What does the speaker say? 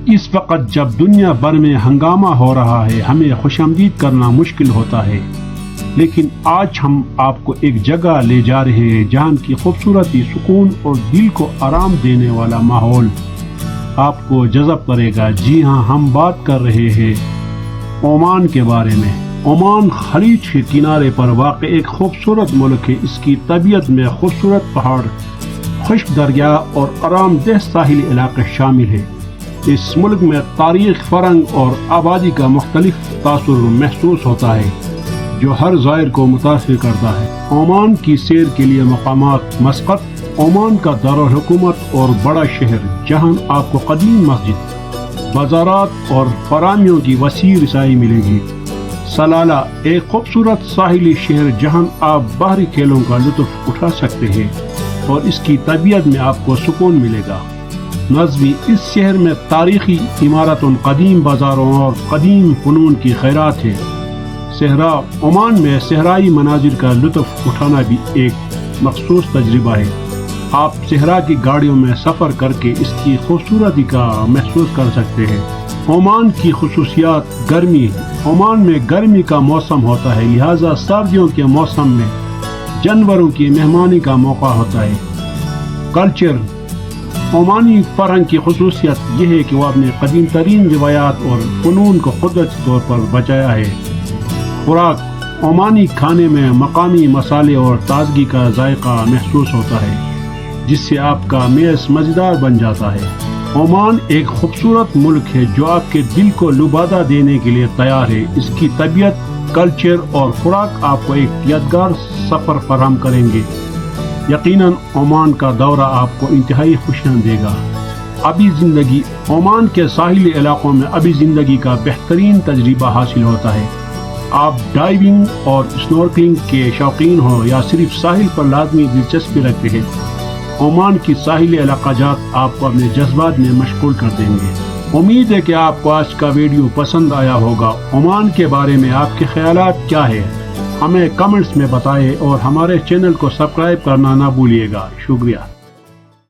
اس وقت جب دنیا بھر میں ہنگامہ ہو رہا ہے ہمیں خوش آمدید کرنا مشکل ہوتا ہے، لیکن آج ہم آپ کو ایک جگہ لے جا رہے ہیں جہاں کی خوبصورتی، سکون اور دل کو آرام دینے والا ماحول آپ کو جذب کرے گا۔ جی ہاں، ہم بات کر رہے ہیں عمان کے بارے میں۔ عمان خلیج کے کنارے پر واقع ایک خوبصورت ملک ہے۔ اس کی طبیعت میں خوبصورت پہاڑ، خشک دریا اور آرام دہ ساحلی علاقے شامل ہیں۔ اس ملک میں تاریخ، فرہنگ اور آبادی کا مختلف تاثر محسوس ہوتا ہے جو ہر زائر کو متاثر کرتا ہے۔ عمان کی سیر کے لیے مقامات: مسقط، عمان کا دارالحکومت اور بڑا شہر جہاں آپ کو قدیم مسجد، بازارات اور فراہمیوں کی وسیع رسائی ملے گی۔ سلالہ، ایک خوبصورت ساحلی شہر جہاں آپ بحری کھیلوں کا لطف اٹھا سکتے ہیں اور اس کی طبیعت میں آپ کو سکون ملے گا۔ نظمی، اس شہر میں تاریخی عمارتوں، قدیم بازاروں اور قدیم فنون کی خیرات ہے۔ صحرا، عمان میں صحرائی مناظر کا لطف اٹھانا بھی ایک مخصوص تجربہ ہے۔ آپ صحرا کی گاڑیوں میں سفر کر کے اس کی خوبصورتی کا محسوس کر سکتے ہیں۔ عمان کی خصوصیات: گرمی، عمان میں گرمی کا موسم ہوتا ہے، لہذا سردیوں کے موسم میں جانوروں کی مہمانی کا موقع ہوتا ہے۔ کلچر، عمانی فرہنگ کی خصوصیت یہ ہے کہ وہ اپنے قدیم ترین روایات اور فنون کو قدرتی طور پر بچایا ہے۔ خوراک، عمانی کھانے میں مقامی مسالے اور تازگی کا ذائقہ محسوس ہوتا ہے جس سے آپ کا میز مزیدار بن جاتا ہے۔ عمان ایک خوبصورت ملک ہے جو آپ کے دل کو لبادہ دینے کے لیے تیار ہے۔ اس کی طبیعت، کلچر اور خوراک آپ کو ایک یادگار سفر فراہم کریں گے۔ یقیناً عمان کا دورہ آپ کو انتہائی خوشیاں دے گا۔ ابھی زندگی، عمان کے ساحلی علاقوں میں ابھی زندگی کا بہترین تجربہ حاصل ہوتا ہے۔ آپ ڈائیونگ اور اسنورکلنگ کے شوقین ہو یا صرف ساحل پر لازمی دلچسپی رکھتے ہیں، عمان کی ساحلی علاقہ جات آپ کو اپنے جذبات میں مشغول کر دیں گے۔ امید ہے کہ آپ کو آج کا ویڈیو پسند آیا ہوگا۔ عمان کے بارے میں آپ کے خیالات کیا ہیں؟ ہمیں کمنٹس میں بتائیں اور ہمارے چینل کو سبسکرائب کرنا نہ بھولیے گا۔ شکریہ۔